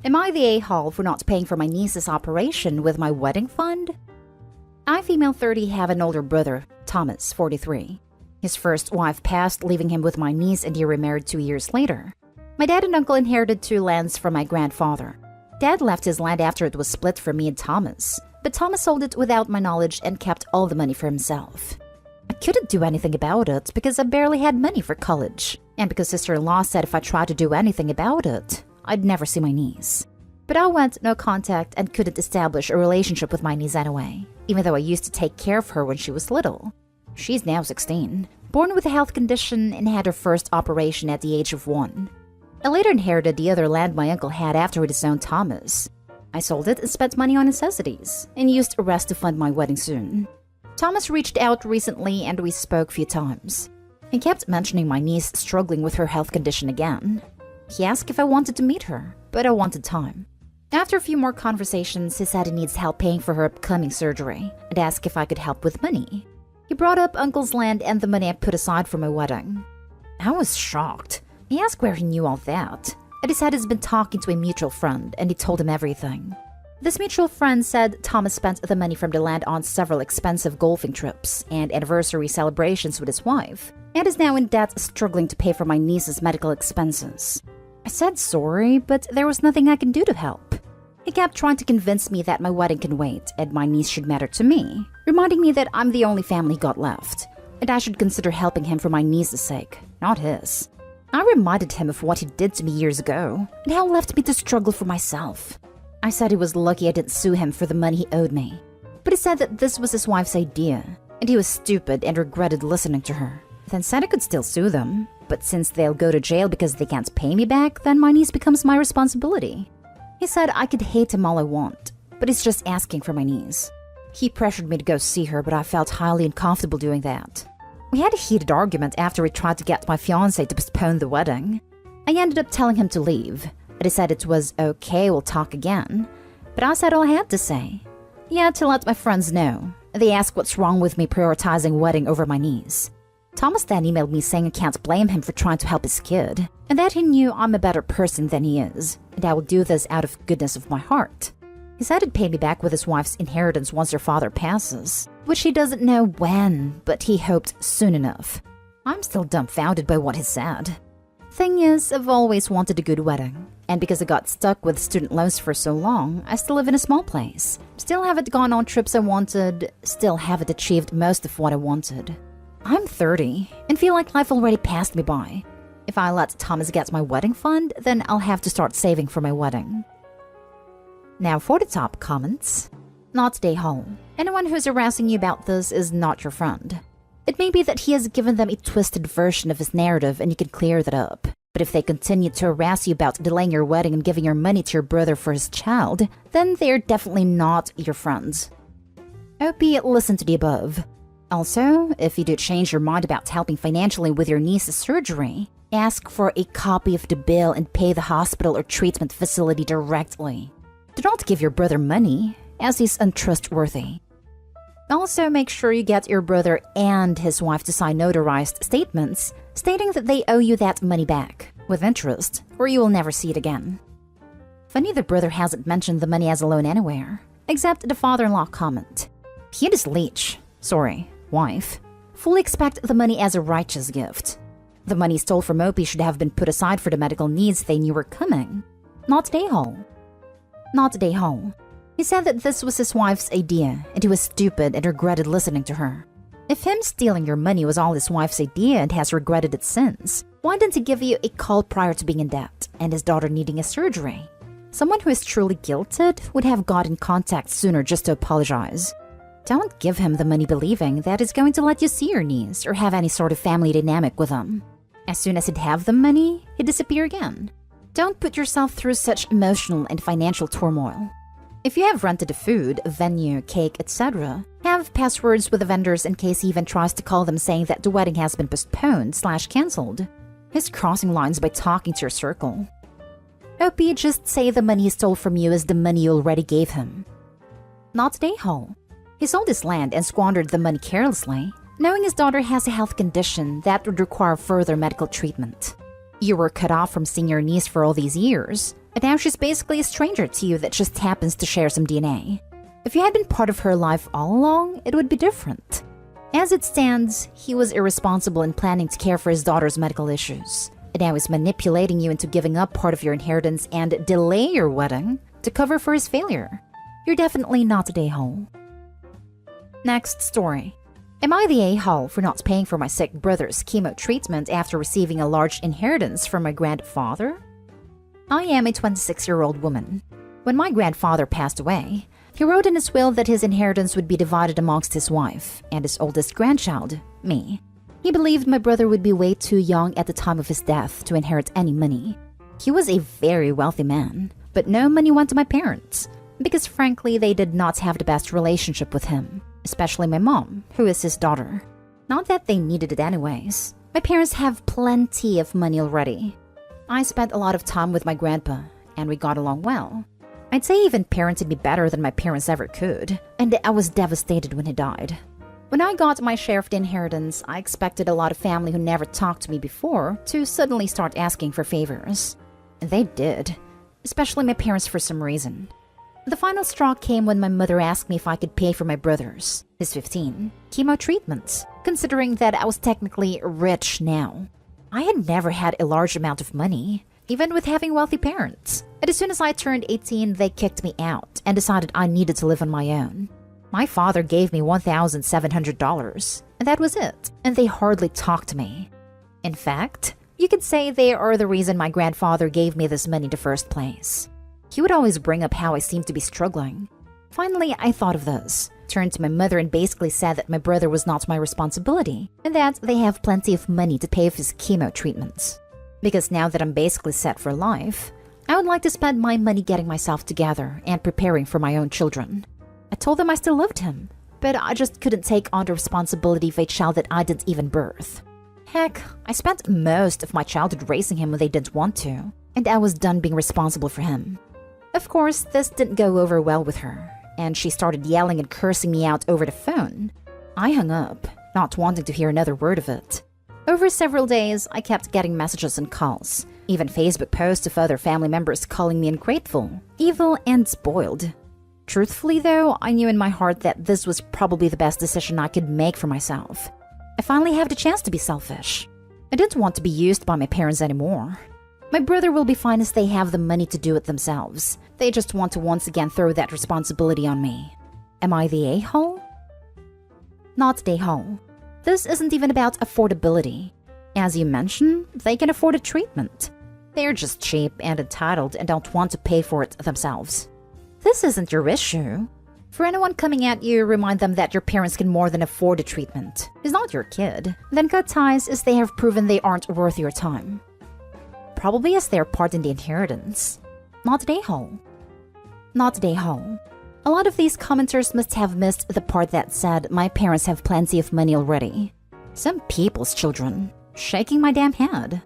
Am I the a-hole for not paying for my niece's operation with my wedding fund? I, female 30, have an older brother, Thomas, 43. His first wife passed, leaving him with my niece, and he remarried 2 years later. My dad and uncle inherited 2 lands from my grandfather. Dad left his land after it was split from me and Thomas, but Thomas sold it without my knowledge and kept all the money for himself. I couldn't do anything about it because I barely had money for college, and because sister-in-law said if I tried to do anything about it, I'd never see my niece. But I went no contact and couldn't establish a relationship with my niece anyway, even though I used to take care of her when she was little. She's now 16, born with a health condition and had her first operation at the age of 1. I later inherited the other land my uncle had after he disowned Thomas. I sold it and spent money on necessities, and used the rest to fund my wedding soon. Thomas reached out recently and we spoke a few times. He kept mentioning my niece struggling with her health condition again. He asked if I wanted to meet her, but I wanted time. After a few more conversations, he said he needs help paying for her upcoming surgery, and asked if I could help with money. He brought up Uncle's land and the money I put aside for my wedding. I was shocked. He asked where he knew all that, and he said he's been talking to a mutual friend, and he told him everything. This mutual friend said Thomas spent the money from the land on several expensive golfing trips and anniversary celebrations with his wife, and is now in debt, struggling to pay for my niece's medical expenses. I said sorry, but there was nothing I can do to help. He kept trying to convince me that my wedding can wait and my niece should matter to me, reminding me that I'm the only family he got left, and I should consider helping him for my niece's sake, not his. I reminded him of what he did to me years ago, and how it left me to struggle for myself. I said he was lucky I didn't sue him for the money he owed me, but he said that this was his wife's idea, and he was stupid and regretted listening to her. Then said I could still sue them, but since they'll go to jail because they can't pay me back, then my niece becomes my responsibility. He said I could hate him all I want, but he's just asking for my niece. He pressured me to go see her, but I felt highly uncomfortable doing that. We had a heated argument after he tried to get my fiancé to postpone the wedding. I ended up telling him to leave, and he said it was okay, we'll talk again. But I said all I had to say. He had to let my friends know. They asked what's wrong with me prioritizing wedding over my niece. Thomas then emailed me saying I can't blame him for trying to help his kid, and that he knew I'm a better person than he is, and I will do this out of goodness of my heart. He said he'd pay me back with his wife's inheritance once her father passes, which he doesn't know when, but he hoped soon enough. I'm still dumbfounded by what he said. Thing is, I've always wanted a good wedding, and because I got stuck with student loans for so long, I still live in a small place. Still haven't gone on trips I wanted, still haven't achieved most of what I wanted. I'm 30 and feel like life already passed me by. If I let Thomas get my wedding fund, then I'll have to start saving for my wedding. Now for the top comments. Not stay home. Anyone who's harassing you about this is not your friend. It may be that he has given them a twisted version of his narrative and you can clear that up. But if they continue to harass you about delaying your wedding and giving your money to your brother for his child, then they're definitely not your friends. OP, listen to the above. Also, if you do change your mind about helping financially with your niece's surgery, ask for a copy of the bill and pay the hospital or treatment facility directly. Do not give your brother money, as he's untrustworthy. Also, make sure you get your brother and his wife to sign notarized statements stating that they owe you that money back, with interest, or you will never see it again. Funny the brother hasn't mentioned the money as a loan anywhere, except the father-in-law comment. He and his wife, fully expect the money as a righteous gift. The money stole from Opie should have been put aside for the medical needs they knew were coming. Not Day-Hole. Not Day-Hole. He said that this was his wife's idea, and he was stupid and regretted listening to her. If him stealing your money was all his wife's idea and has regretted it since, why didn't he give you a call prior to being in debt and his daughter needing a surgery? Someone who is truly guilted would have got in contact sooner just to apologize. Don't give him the money believing that he's going to let you see your niece or have any sort of family dynamic with him. As soon as he'd have the money, he'd disappear again. Don't put yourself through such emotional and financial turmoil. If you have rented a food, venue, cake, etc., have passwords with the vendors in case he even tries to call them saying that the wedding has been postponed/cancelled. He's crossing lines by talking to your circle. OP, just say the money he stole from you is the money you already gave him. Not Day-Hole. He sold his land and squandered the money carelessly, knowing his daughter has a health condition that would require further medical treatment. You were cut off from seeing your niece for all these years, And now she's basically a stranger to you that just happens to share some DNA. If you had been part of her life all along, it would be different. As it stands, he was irresponsible in planning to care for his daughter's medical issues. And now he's manipulating you into giving up part of your inheritance and delay your wedding to cover for his failure. You're definitely not a a-hole. Next story. Am I the a-hole for not paying for my sick brother's chemo treatment after receiving a large inheritance from my grandfather? I am a 26-year-old woman. When my grandfather passed away, he wrote in his will that his inheritance would be divided amongst his wife and his oldest grandchild, me. He believed my brother would be way too young at the time of his death to inherit any money. He was a very wealthy man, but no money went to my parents, because frankly they did not have the best relationship with him, especially my mom, who is his daughter. Not that they needed it anyways. My parents have plenty of money already. I spent a lot of time with my grandpa, and we got along well. I'd say even parented me better than my parents ever could, and I was devastated when he died. When I got my share of the inheritance, I expected a lot of family who never talked to me before to suddenly start asking for favors. And they did, especially my parents for some reason. The final straw came when my mother asked me if I could pay for my brother's, his 15, chemo treatments, considering that I was technically rich now. I had never had a large amount of money, even with having wealthy parents. And as soon as I turned 18, they kicked me out and decided I needed to live on my own. My father gave me $1,700, and that was it, and they hardly talked to me. In fact, you could say they are the reason my grandfather gave me this money in the first place. He would always bring up how I seemed to be struggling. Finally, I thought of this, turned to my mother and basically said that my brother was not my responsibility, and that they have plenty of money to pay for his chemo treatments. Because now that I'm basically set for life, I would like to spend my money getting myself together and preparing for my own children. I told them I still loved him, but I just couldn't take on the responsibility of a child that I didn't even birth. Heck, I spent most of my childhood raising him when they didn't want to, and I was done being responsible for him. Of course, this didn't go over well with her, and she started yelling and cursing me out over the phone. I hung up, not wanting to hear another word of it. Over several days, I kept getting messages and calls, even Facebook posts of other family members calling me ungrateful, evil, and spoiled. Truthfully though, I knew in my heart that this was probably the best decision I could make for myself. I finally have the chance to be selfish. I didn't want to be used by my parents anymore. My brother will be fine as they have the money to do it themselves. They just want to once again throw that responsibility on me. Am I the a-hole? Not the a-hole. This isn't even about affordability. As you mentioned, they can afford a treatment. They're just cheap and entitled and don't want to pay for it themselves. This isn't your issue. For anyone coming at you, remind them that your parents can more than afford a treatment. It's not your kid. Then cut ties as they have proven they aren't worth your time. Probably as their part in the inheritance. Not the a-hole. Not the a-hole. A lot of these commenters must have missed the part that said my parents have plenty of money already. Some people's children. Shaking my damn head.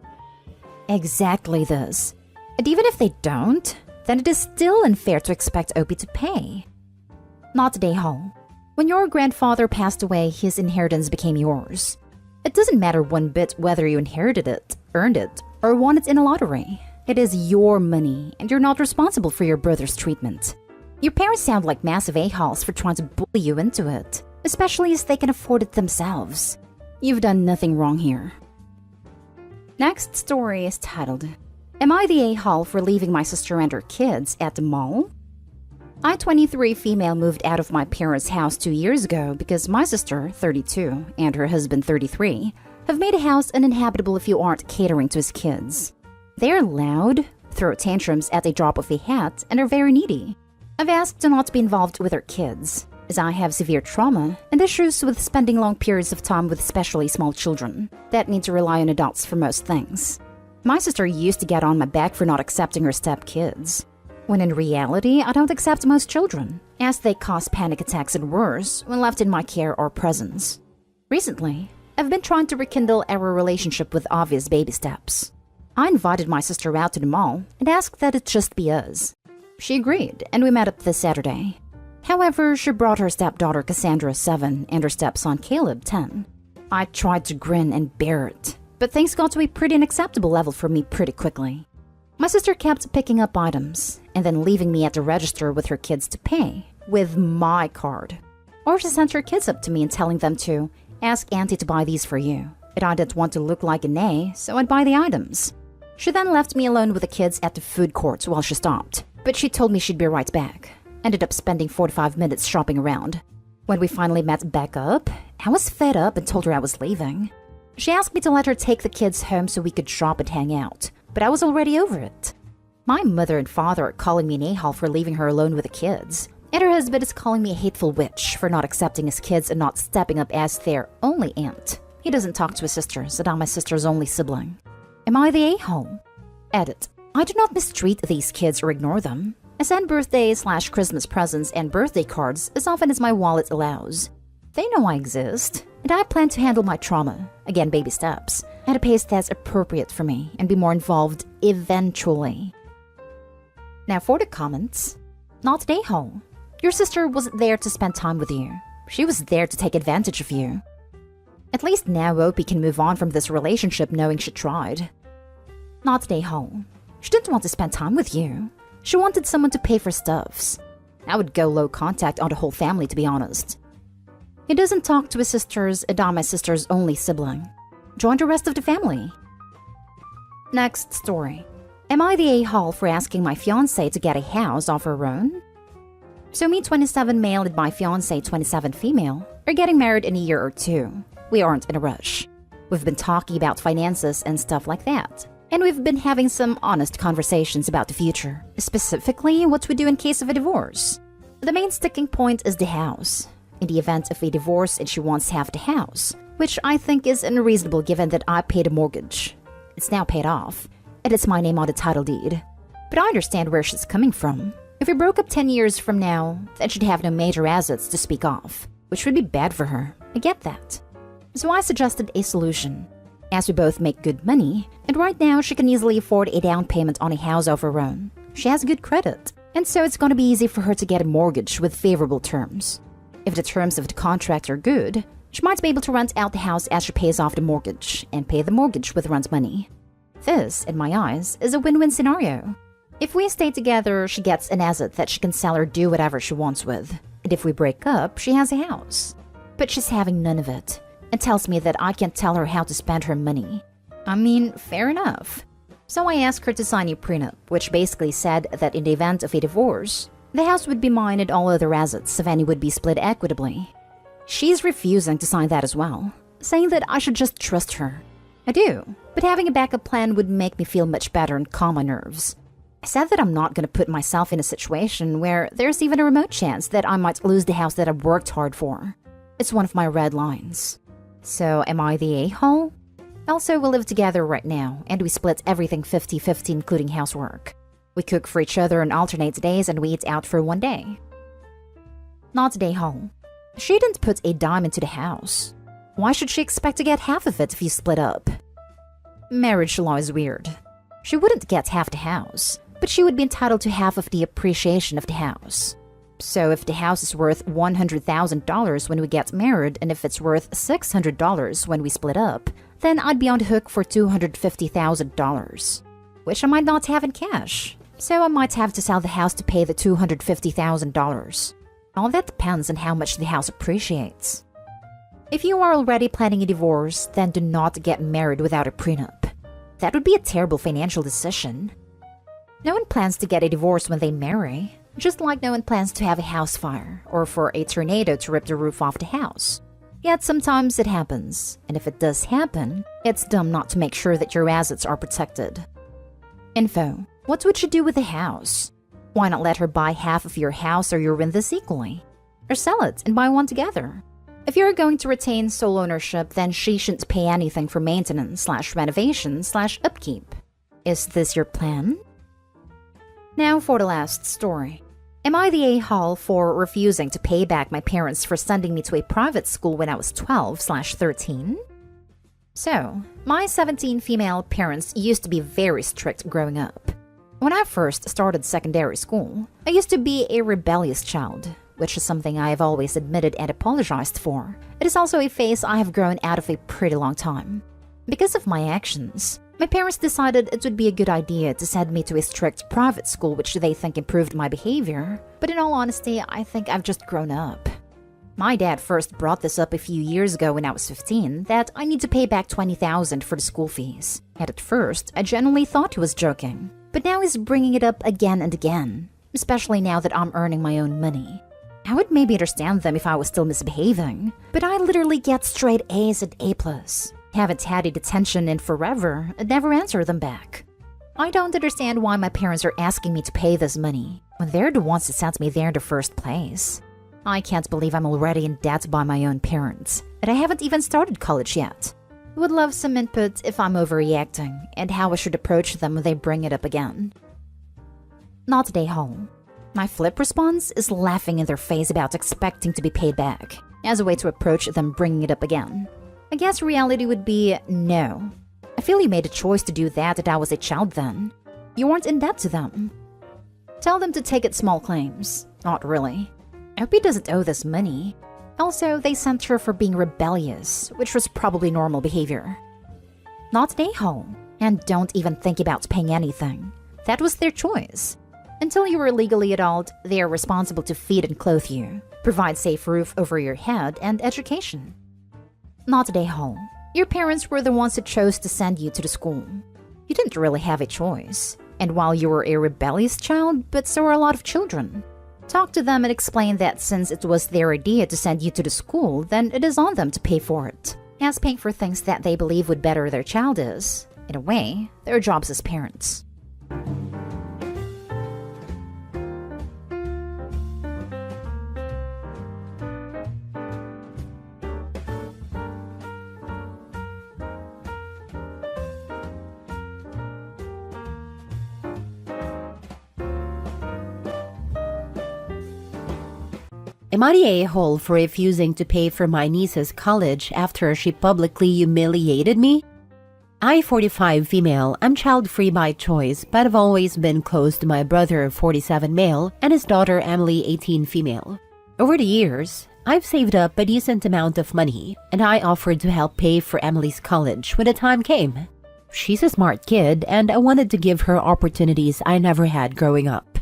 Exactly this. And even if they don't, then it is still unfair to expect Opie to pay. Not the a-hole. When your grandfather passed away, his inheritance became yours. It doesn't matter one bit whether you inherited it, earned it, or won it in a lottery. It is your money, and you're not responsible for your brother's treatment. Your parents sound like massive a-holes for trying to bully you into it, especially as they can afford it themselves. You've done nothing wrong here. Next story is titled, Am I the a-hole for leaving my sister and her kids at the mall? I, 23 female, moved out of my parents' house 2 years ago because my sister, 32, and her husband, 33, have made a house uninhabitable if you aren't catering to his kids. They're loud, throw tantrums at a drop of a hat, and are very needy. I've asked to not be involved with their kids, as I have severe trauma and issues with spending long periods of time with especially small children that need to rely on adults for most things. My sister used to get on my back for not accepting her stepkids, when in reality I don't accept most children, as they cause panic attacks and worse when left in my care or presence. Recently, I've been trying to rekindle our relationship with obvious baby steps. I invited my sister out to the mall and asked that it just be us. She agreed, and we met up this Saturday. However, she brought her stepdaughter Cassandra, 7, and her stepson Caleb, 10. I tried to grin and bear it, but things got to a pretty unacceptable level for me pretty quickly. My sister kept picking up items and then leaving me at the register with her kids to pay with my card. Or she sent her kids up to me and telling them to ask Auntie to buy these for you. And I didn't want to look like an A, so I'd buy the items. She then left me alone with the kids at the food court while she stopped, but she told me she'd be right back. Ended up spending 45 minutes shopping around. When we finally met back up, I was fed up and told her I was leaving. She asked me to let her take the kids home so we could shop and hang out, but I was already over it. My mother and father are calling me an a-hole for leaving her alone with the kids, and her husband is calling me a hateful witch for not accepting his kids and not stepping up as their only aunt. He doesn't talk to his sisters, and I'm my sister's only sibling. Am I the a-hole? Edit. I do not mistreat these kids or ignore them. I send birthday/Christmas presents and birthday cards as often as my wallet allows. They know I exist, and I plan to handle my trauma, again baby steps, at a pace that's appropriate for me and be more involved eventually. Now for the comments. Not an a-hole. Your sister wasn't there to spend time with you. She was there to take advantage of you. At least now Opie can move on from this relationship knowing she tried. Not an a-hole. She didn't want to spend time with you. She wanted someone to pay for stuffs. I would go low contact on the whole family, to be honest. He doesn't talk to his sisters, and I'm my sister's only sibling. Join the rest of the family. Next story. Am I the a-hole for asking my fiancé to get a house of her own? So me 27 male and my fiancé 27 female are getting married in a year or two. We aren't in a rush. We've been talking about finances and stuff like that. And we've been having some honest conversations about the future, specifically what we do in case of a divorce. The main sticking point is the house. In the event of a divorce and she wants half the house, which I think is unreasonable given that I paid a mortgage. It's now paid off, and it's my name on the title deed. But I understand where she's coming from. If we broke up 10 years from now, then she'd have no major assets to speak of, which would be bad for her. I get that. So I suggested a solution. As we both make good money, and right now she can easily afford a down payment on a house of her own. She has good credit, and so it's going to be easy for her to get a mortgage with favorable terms. If the terms of the contract are good, she might be able to rent out the house as she pays off the mortgage, and pay the mortgage with rent money. This, in my eyes, is a win-win scenario. If we stay together, she gets an asset that she can sell or do whatever she wants with. And if we break up, she has a house. But she's having none of it, and tells me that I can't tell her how to spend her money. I mean, fair enough. So I asked her to sign a prenup, which basically said that in the event of a divorce, the house would be mine and all other assets of any would be split equitably. She's refusing to sign that as well, saying that I should just trust her. I do, but having a backup plan would make me feel much better and calm my nerves. I said that I'm not going to put myself in a situation where there's even a remote chance that I might lose the house that I've worked hard for. It's one of my red lines. So am I the a-hole? Also, we live together right now, and we split everything 50-50 including housework. We cook for each other on alternate days and we eat out for one day. Not an a-hole. She didn't put a dime into the house. Why should she expect to get half of it if you split up? Marriage law is weird. She wouldn't get half the house, but she would be entitled to half of the appreciation of the house. So if the house is worth $100,000 when we get married and if it's worth $600 when we split up, then I'd be on the hook for $250,000, which I might not have in cash. So I might have to sell the house to pay the $250,000. All that depends on how much the house appreciates. If you are already planning a divorce, then do not get married without a prenup. That would be a terrible financial decision. No one plans to get a divorce when they marry, just like no one plans to have a house fire or for a tornado to rip the roof off the house. Yet sometimes it happens, and if it does happen, it's dumb not to make sure that your assets are protected. Info. What would you do with the house? Why not let her buy half of your house or you win this equally? Or sell it and buy one together? If you're going to retain sole ownership, then she shouldn't pay anything for maintenance/renovation/upkeep. Is this your plan? Now for the last story. Am I the a-hole for refusing to pay back my parents for sending me to a private school when I was 12/13? So, my 17 female parents used to be very strict growing up. When I first started secondary school, I used to be a rebellious child, which is something I have always admitted and apologized for. It is also a phase I have grown out of a pretty long time. Because of my actions, My parents decided it would be a good idea to send me to a strict private school which they think improved my behavior, but in all honesty, I think I've just grown up. My dad first brought this up a few years ago when I was 15, that I need to pay back $20,000 for the school fees. And at first, I genuinely thought he was joking. But now he's bringing it up again and again, especially now that I'm earning my own money. I would maybe understand them if I was still misbehaving, but I literally get straight A's and A+. Haven't had a detention in forever and never answer them back. I don't understand why my parents are asking me to pay this money when they're the ones that sent me there in the first place. I can't believe I'm already in debt by my own parents, and I haven't even started college yet. Would love some input if I'm overreacting and how I should approach them when they bring it up again. Not day home. My flip response is laughing in their face about expecting to be paid back, as a way to approach them bringing it up again. I guess reality would be no. I feel you made a choice to do that I was a child then. You weren't in debt to them. Tell them to take it small claims. Not really. I hope he doesn't owe this money. Also, they sent her for being rebellious, which was probably normal behavior. Not stay home, and don't even think about paying anything. That was their choice. Until you were legally adult, they are responsible to feed and clothe you, provide safe roof over your head, and education. Not stay home. Your parents were the ones who chose to send you to the school. You didn't really have a choice. And while you were a rebellious child, but so were a lot of children. Talk to them and explain that since it was their idea to send you to the school, then it is on them to pay for it. As paying for things that they believe would better their child is, in a way, their jobs as parents. Am I the a-hole for refusing to pay for my niece's college after she publicly humiliated me? I, 45 female, am child-free by choice, but have always been close to my brother, 47 male, and his daughter, Emily, 18 female. Over the years, I've saved up a decent amount of money, and I offered to help pay for Emily's college when the time came. She's a smart kid, and I wanted to give her opportunities I never had growing up.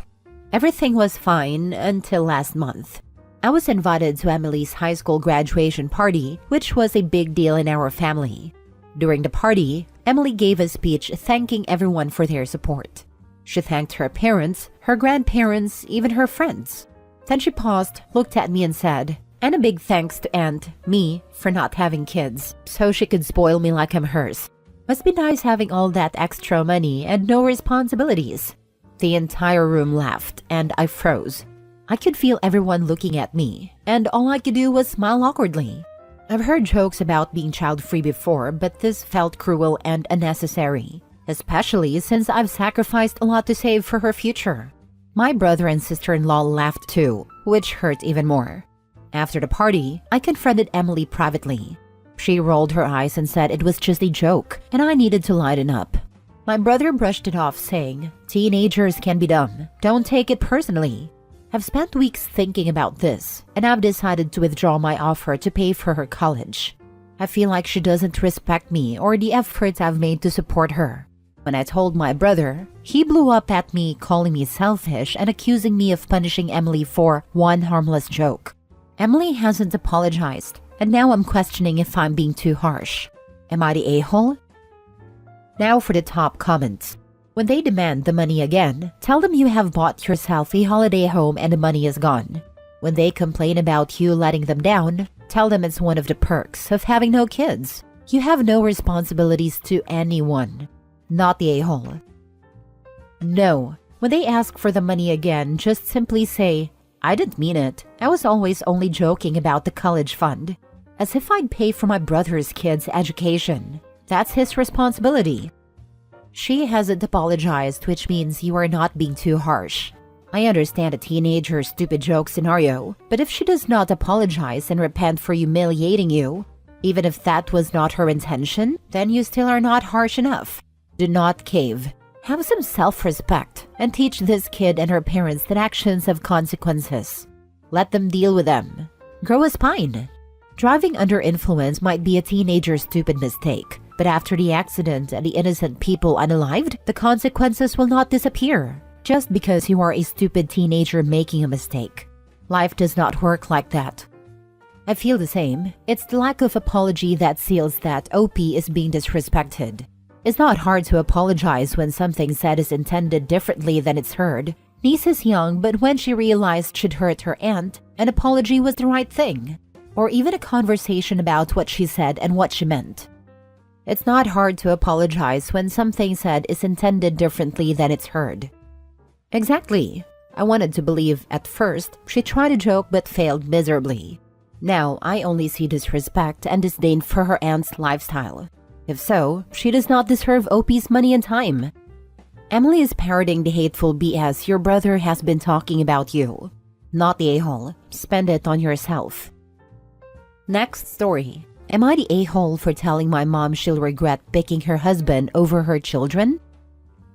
Everything was fine until last month. I was invited to Emily's high school graduation party, which was a big deal in our family. During the party, Emily gave a speech thanking everyone for their support. She thanked her parents, her grandparents, even her friends. Then she paused, looked at me and said, "And a big thanks to Aunt, me, for not having kids, so she could spoil me like I'm hers. Must be nice having all that extra money and no responsibilities." The entire room laughed, and I froze. I could feel everyone looking at me, and all I could do was smile awkwardly. I've heard jokes about being child-free before, but this felt cruel and unnecessary, especially since I've sacrificed a lot to save for her future. My brother and sister-in-law laughed too, which hurt even more. After the party, I confronted Emily privately. She rolled her eyes and said it was just a joke, and I needed to lighten up. My brother brushed it off, saying, "Teenagers can be dumb. Don't take it personally." I've spent weeks thinking about this, and I've decided to withdraw my offer to pay for her college. I feel like she doesn't respect me or the efforts I've made to support her. When I told my brother, he blew up at me, calling me selfish and accusing me of punishing Emily for one harmless joke. Emily hasn't apologized, and now I'm questioning if I'm being too harsh. Am I the a-hole? Now for the top comments. When they demand the money again, tell them you have bought yourself a holiday home and the money is gone. When they complain about you letting them down, tell them it's one of the perks of having no kids. You have no responsibilities to anyone. Not the a-hole. No. When they ask for the money again, just simply say, "I didn't mean it. I was always only joking about the college fund." As if I'd pay for my brother's kids' education. That's his responsibility. She hasn't apologized, which means you are not being too harsh. I understand a teenager stupid joke scenario, but if she does not apologize and repent for humiliating you, even if that was not her intention, then you still are not harsh enough. Do not cave. Have some self-respect and teach this kid and her parents that actions have consequences. Let them deal with them. Grow a spine. Driving under influence might be a teenager's stupid mistake, But after the accident and the innocent people unalived, the consequences will not disappear just because you are a stupid teenager making a mistake. Life does not work like that. I feel the same. It's the lack of apology that seals that OP is being disrespected. It's not hard to apologize when something said is intended differently than it's heard. Niece is young, but when she realized she'd hurt her aunt, an apology was the right thing. Or even a conversation about what she said and what she meant. It's not hard to apologize when something said is intended differently than it's heard. Exactly. I wanted to believe at first she tried to joke but failed miserably. Now I only see disrespect and disdain for her aunt's lifestyle. If so, she does not deserve OP's money and time. Emily is parroting the hateful BS your brother has been talking about you. Not the a-hole. Spend it on yourself. Next story. Am I the a-hole for telling my mom she'll regret picking her husband over her children?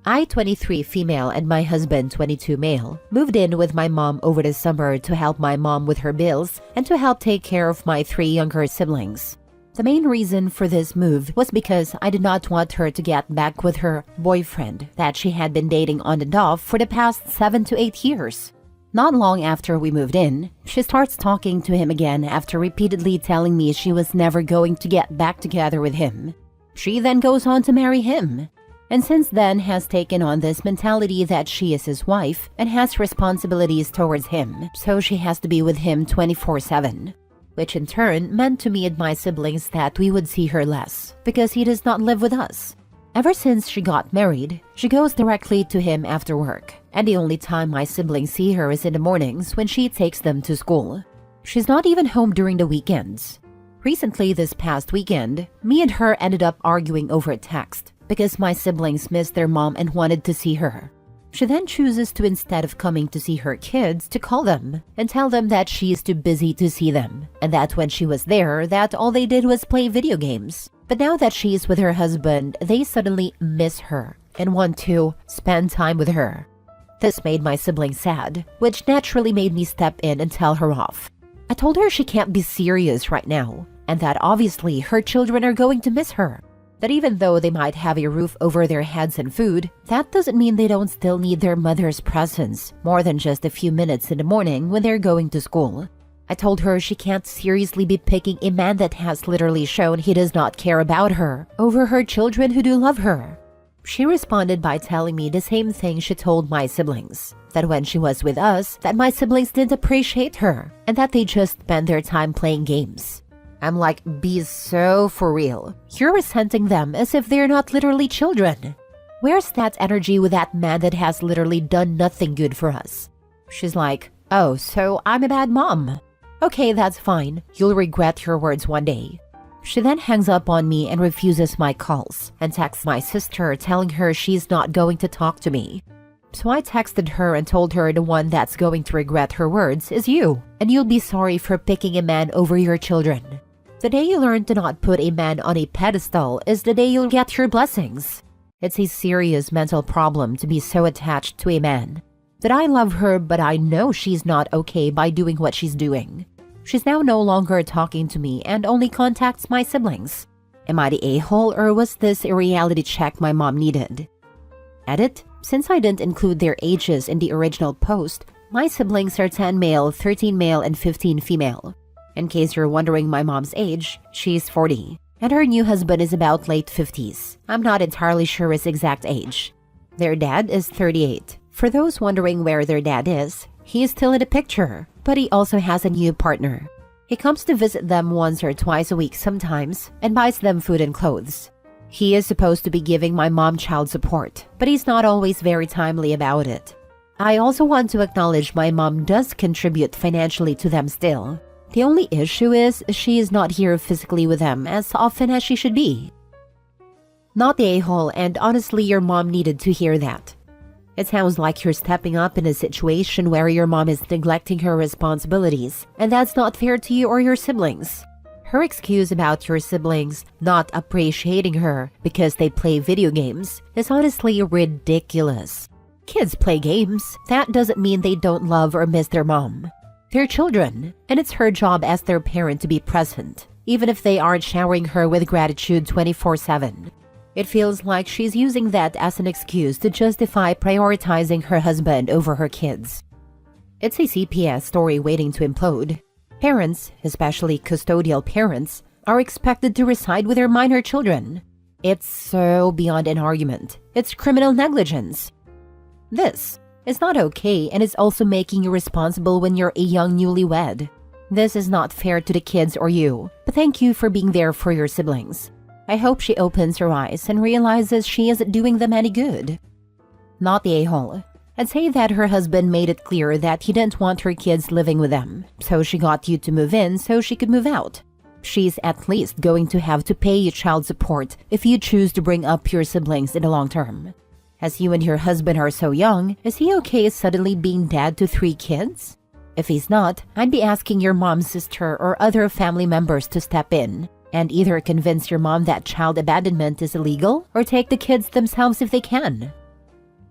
I, 23 female, and my husband, 22 male, moved in with my mom over the summer to help my mom with her bills and to help take care of my 3 younger siblings. The main reason for this move was because I did not want her to get back with her boyfriend that she had been dating on and off for the past 7 to 8 years. Not long after we moved in, she starts talking to him again after repeatedly telling me she was never going to get back together with him. She then goes on to marry him, and since then has taken on this mentality that she is his wife and has responsibilities towards him, so she has to be with him 24/7. Which in turn meant to me and my siblings that we would see her less, because he does not live with us. Ever since she got married, she goes directly to him after work, and the only time my siblings see her is in the mornings when she takes them to school. She's not even home during the weekends. Recently this past weekend, me and her ended up arguing over text, because my siblings missed their mom and wanted to see her. She then chooses to, instead of coming to see her kids, to call them and tell them that she is too busy to see them, and that when she was there, that all they did was play video games. But now that she is with her husband, they suddenly miss her and want to spend time with her. This made my siblings sad, which naturally made me step in and tell her off. I told her she can't be serious right now, and that obviously her children are going to miss her. That even though they might have a roof over their heads and food, that doesn't mean they don't still need their mother's presence more than just a few minutes in the morning when they're going to school. I told her she can't seriously be picking a man that has literally shown he does not care about her over her children who do love her. She responded by telling me the same thing she told my siblings, that when she was with us, that my siblings didn't appreciate her and that they just spend their time playing games. I'm like, be so for real. You're resenting them as if they're not literally children. Where's that energy with that man that has literally done nothing good for us? She's like, oh, so I'm a bad mom. Okay, that's fine. You'll regret your words one day. She then hangs up on me and refuses my calls and texts my sister telling her she's not going to talk to me. So I texted her and told her the one that's going to regret her words is you, and you'll be sorry for picking a man over your children. The day you learn to not put a man on a pedestal is the day you'll get your blessings. It's a serious mental problem to be so attached to a man. That I love her, but I know she's not okay by doing what she's doing. She's now no longer talking to me and only contacts my siblings. Am I the a-hole, or was this a reality check my mom needed? Edit. Since I didn't include their ages in the original post, my siblings are 10 male, 13 male, and 15 female. In case you're wondering my mom's age, she's 40, and her new husband is about late 50s. I'm not entirely sure his exact age. Their dad is 38. For those wondering where their dad is, he is still in the picture, but he also has a new partner. He comes to visit them once or twice a week sometimes and buys them food and clothes. He is supposed to be giving my mom child support, but he's not always very timely about it. I also want to acknowledge my mom does contribute financially to them still. The only issue is she is not here physically with them as often as she should be. Not the a-hole, and honestly your mom needed to hear that. It sounds like you're stepping up in a situation where your mom is neglecting her responsibilities, and that's not fair to you or your siblings. Her excuse about your siblings not appreciating her because they play video games is honestly ridiculous. Kids play games. That doesn't mean they don't love or miss their mom. They're children, and it's her job as their parent to be present, even if they aren't showering her with gratitude 24/7. It feels like she's using that as an excuse to justify prioritizing her husband over her kids. It's a CPS story waiting to implode. Parents, especially custodial parents, are expected to reside with their minor children. It's so beyond an argument. It's criminal negligence. This is not okay, and it's also making you responsible when you're a young newlywed. This is not fair to the kids or you, but thank you for being there for your siblings. I hope she opens her eyes and realizes she isn't doing them any good. Not the a-hole. I'd say that her husband made it clear that he didn't want her kids living with them, so she got you to move in so she could move out. She's at least going to have to pay you child support if you choose to bring up your siblings in the long term. As you and your husband are so young, is he okay suddenly being dad to 3 kids? If he's not, I'd be asking your mom's sister or other family members to step in and either convince your mom that child abandonment is illegal or take the kids themselves if they can.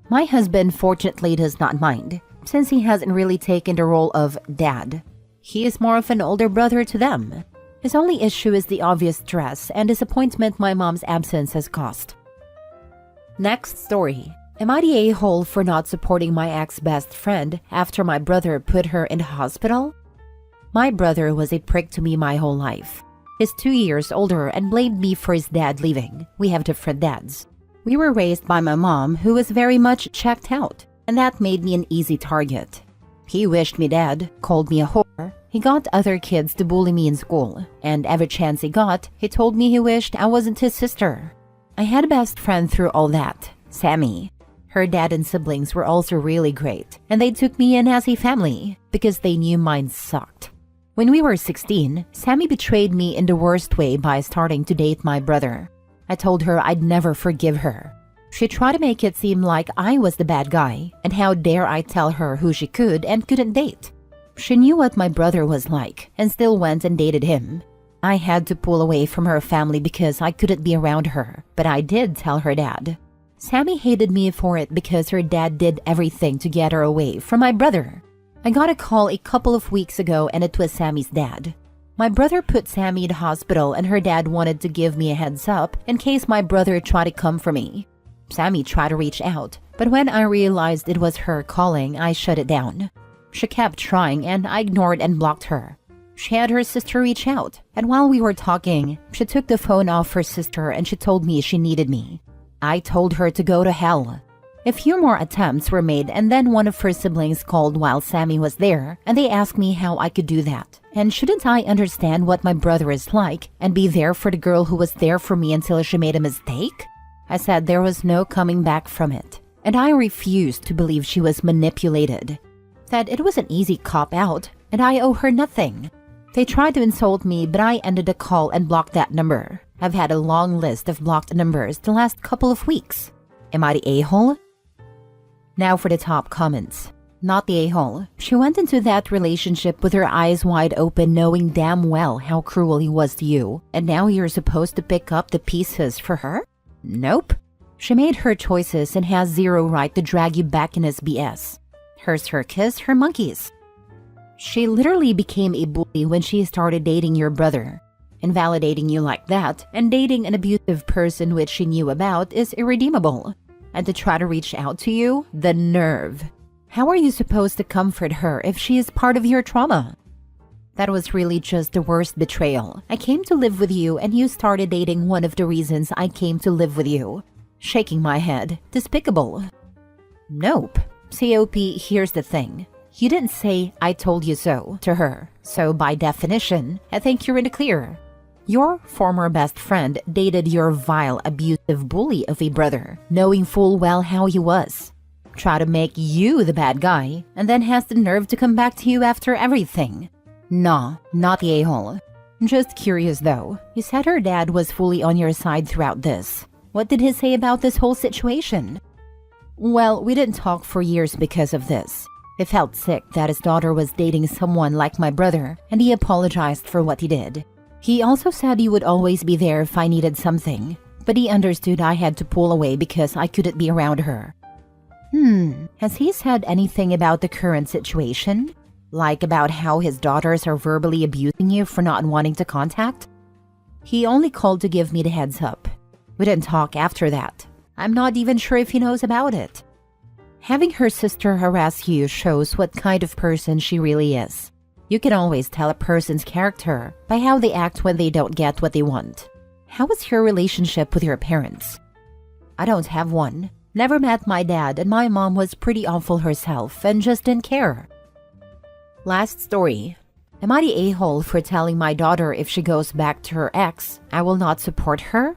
My husband fortunately does not mind, since he hasn't really taken the role of dad. He is more of an older brother to them. His only issue is the obvious stress and disappointment my mom's absence has caused. Next story. Am I the a-hole for not supporting my ex-best friend after my brother put her in the hospital? My brother was a prick to me my whole life. He's 2 years older and blamed me for his dad leaving. We have different dads. We were raised by my mom, who was very much checked out, and that made me an easy target. He wished me dead, called me a whore. He got other kids to bully me in school, and every chance he got, he told me he wished I wasn't his sister. I had a best friend through all that, Sammy. Her dad and siblings were also really great, and they took me in as a family because they knew mine sucked. When we were 16, Sammy betrayed me in the worst way by starting to date my brother. I told her I'd never forgive her. She tried to make it seem like I was the bad guy, and how dare I tell her who she could and couldn't date. She knew what my brother was like and still went and dated him. I had to pull away from her family because I couldn't be around her, but I did tell her dad. Sammy hated me for it because her dad did everything to get her away from my brother. I got a call a couple of weeks ago and it was Sammy's dad. My brother put Sammy in the hospital and her dad wanted to give me a heads up in case my brother tried to come for me. Sammy tried to reach out, but when I realized it was her calling, I shut it down. She kept trying and I ignored and blocked her. She had her sister reach out, and while we were talking, she took the phone off her sister and she told me she needed me. I told her to go to hell. A few more attempts were made and then one of her siblings called while Sammy was there and they asked me how I could do that. And shouldn't I understand what my brother is like and be there for the girl who was there for me until she made a mistake? I said there was no coming back from it, and I refused to believe she was manipulated. That it was an easy cop-out and I owe her nothing. They tried to insult me, but I ended the call and blocked that number. I've had a long list of blocked numbers the last couple of weeks. Am I the a-hole? Now for the top comments. Not the a-hole. She went into that relationship with her eyes wide open, knowing damn well how cruel he was to you, and now you're supposed to pick up the pieces for her? Nope. She made her choices and has zero right to drag you back in his BS. Her circus, her monkeys. She literally became a bully when she started dating your brother. Invalidating you like that and dating an abusive person which she knew about is irredeemable. And to try to reach out to you? The nerve. How are you supposed to comfort her if she is part of your trauma? That was really just the worst betrayal. I came to live with you and you started dating one of the reasons I came to live with you. Shaking my head. Despicable. Nope. COP, here's the thing. You didn't say, I told you so, to her. So by definition, I think you're in the clear. Your former best friend dated your vile, abusive bully of a brother, knowing full well how he was. Try to make you the bad guy, and then has the nerve to come back to you after everything. Nah, not the a-hole. Just curious though, you said her dad was fully on your side throughout this. What did he say about this whole situation? Well, we didn't talk for years because of this. He felt sick that his daughter was dating someone like my brother, and he apologized for what he did. He also said he would always be there if I needed something, but he understood I had to pull away because I couldn't be around her. Has he said anything about the current situation? Like about how his daughters are verbally abusing you for not wanting to contact? He only called to give me the heads up. We didn't talk after that. I'm not even sure if he knows about it. Having her sister harass you shows what kind of person she really is. You can always tell a person's character by how they act when they don't get what they want. How is your relationship with your parents? I don't have one. Never met my dad, and my mom was pretty awful herself and just didn't care. Last story. Am I the a-hole for telling my daughter if she goes back to her ex, I will not support her?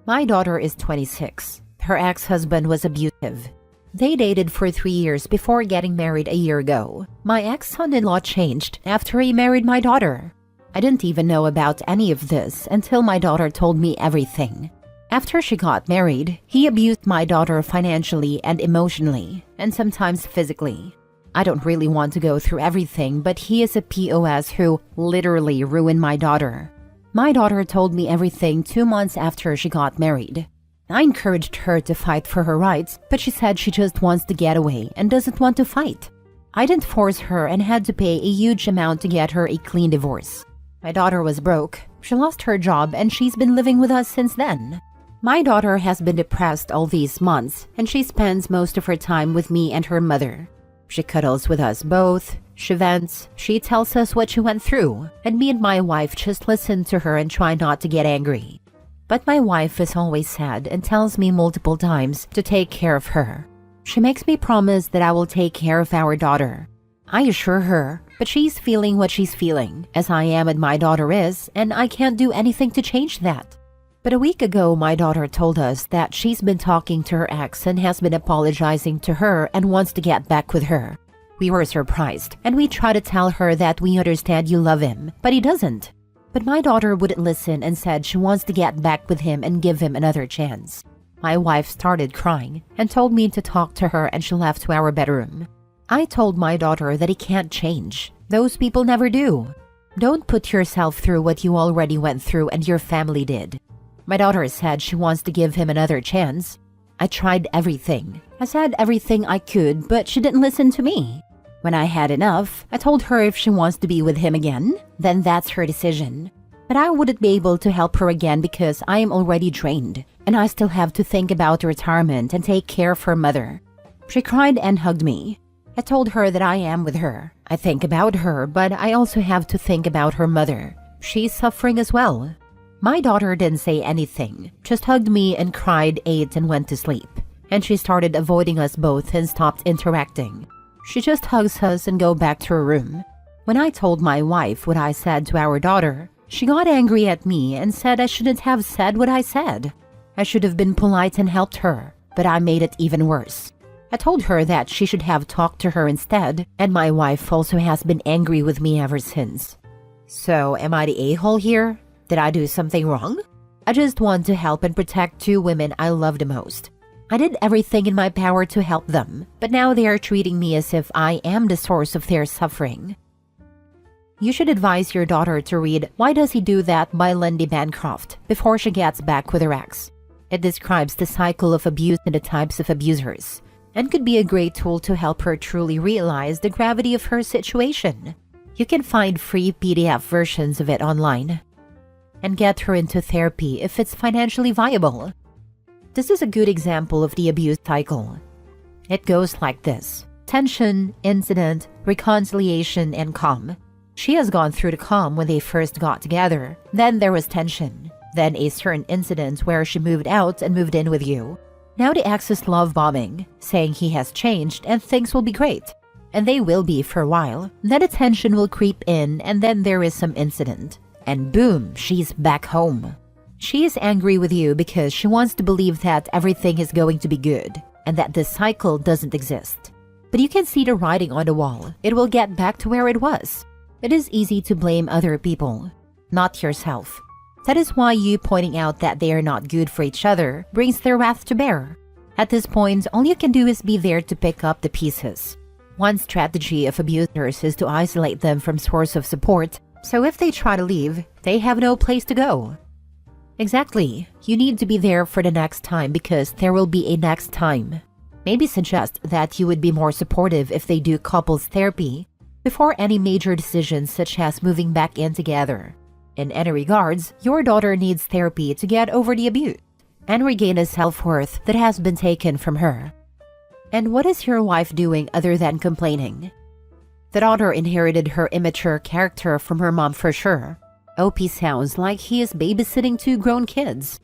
My daughter is 26. Her ex-husband was abusive. They dated for 3 years before getting married a year ago. My ex-son-in-law changed after he married my daughter. I didn't even know about any of this until my daughter told me everything. After she got married, he abused my daughter financially and emotionally, and sometimes physically. I don't really want to go through everything, but he is a POS who literally ruined my daughter. My daughter told me everything 2 months after she got married. I encouraged her to fight for her rights, but she said she just wants to get away and doesn't want to fight. I didn't force her and had to pay a huge amount to get her a clean divorce. My daughter was broke. She lost her job and she's been living with us since then. My daughter has been depressed all these months, and she spends most of her time with me and her mother. She cuddles with us both, she vents, she tells us what she went through, and me and my wife just listen to her and try not to get angry. But my wife is always sad and tells me multiple times to take care of her. She makes me promise that I will take care of our daughter. I assure her, but she's feeling what she's feeling, as I am and my daughter is, and I can't do anything to change that. But a week ago, my daughter told us that she's been talking to her ex and has been apologizing to her and wants to get back with her. We were surprised, and we try to tell her that we understand you love him, but he doesn't. But my daughter wouldn't listen and said she wants to get back with him and give him another chance. My wife started crying and told me to talk to her, and she left to our bedroom. I told my daughter that he can't change. Those people never do. Don't put yourself through what you already went through and your family did. My daughter said she wants to give him another chance. I tried everything. I said everything I could, but she didn't listen to me. When I had enough, I told her if she wants to be with him again, then that's her decision. But I wouldn't be able to help her again because I am already drained, and I still have to think about retirement and take care of her mother. She cried and hugged me. I told her that I am with her. I think about her, but I also have to think about her mother. She's suffering as well. My daughter didn't say anything, just hugged me and cried, ate, and went to sleep. And she started avoiding us both and stopped interacting. She just hugs us and go back to her room. When I told my wife what I said to our daughter, she got angry at me and said I shouldn't have said what I said. I should have been polite and helped her, but I made it even worse. I told her that she should have talked to her instead, and my wife also has been angry with me ever since. So, am I the a-hole here? Did I do something wrong? I just want to help and protect 2 women I love the most. I did everything in my power to help them, but now they are treating me as if I am the source of their suffering. You should advise your daughter to read Why Does He Do That by Lindy Bancroft before she gets back with her ex. It describes the cycle of abuse and the types of abusers, and could be a great tool to help her truly realize the gravity of her situation. You can find free PDF versions of it online, and get her into therapy if it's financially viable. This is a good example of the abuse cycle. It goes like this: tension, incident, reconciliation, and calm. She has gone through the calm when they first got together. Then there was tension. Then a certain incident where she moved out and moved in with you. Now the ex is love bombing, saying he has changed and things will be great. And they will be for a while. Then the tension will creep in, and then there is some incident. And boom, she's back home. She is angry with you because she wants to believe that everything is going to be good and that this cycle doesn't exist. But you can see the writing on the wall. It will get back to where it was. It is easy to blame other people, not yourself. That is why you pointing out that they are not good for each other brings their wrath to bear. At this point, all you can do is be there to pick up the pieces. One strategy of abusers is to isolate them from source of support, so if they try to leave, they have no place to go. Exactly. You need to be there for the next time because there will be a next time. Maybe suggest that you would be more supportive if they do couples therapy before any major decisions such as moving back in together. In any regards, your daughter needs therapy to get over the abuse and regain a self-worth that has been taken from her. And what is your wife doing other than complaining? The daughter inherited her immature character from her mom for sure. OP sounds like he is babysitting two grown kids.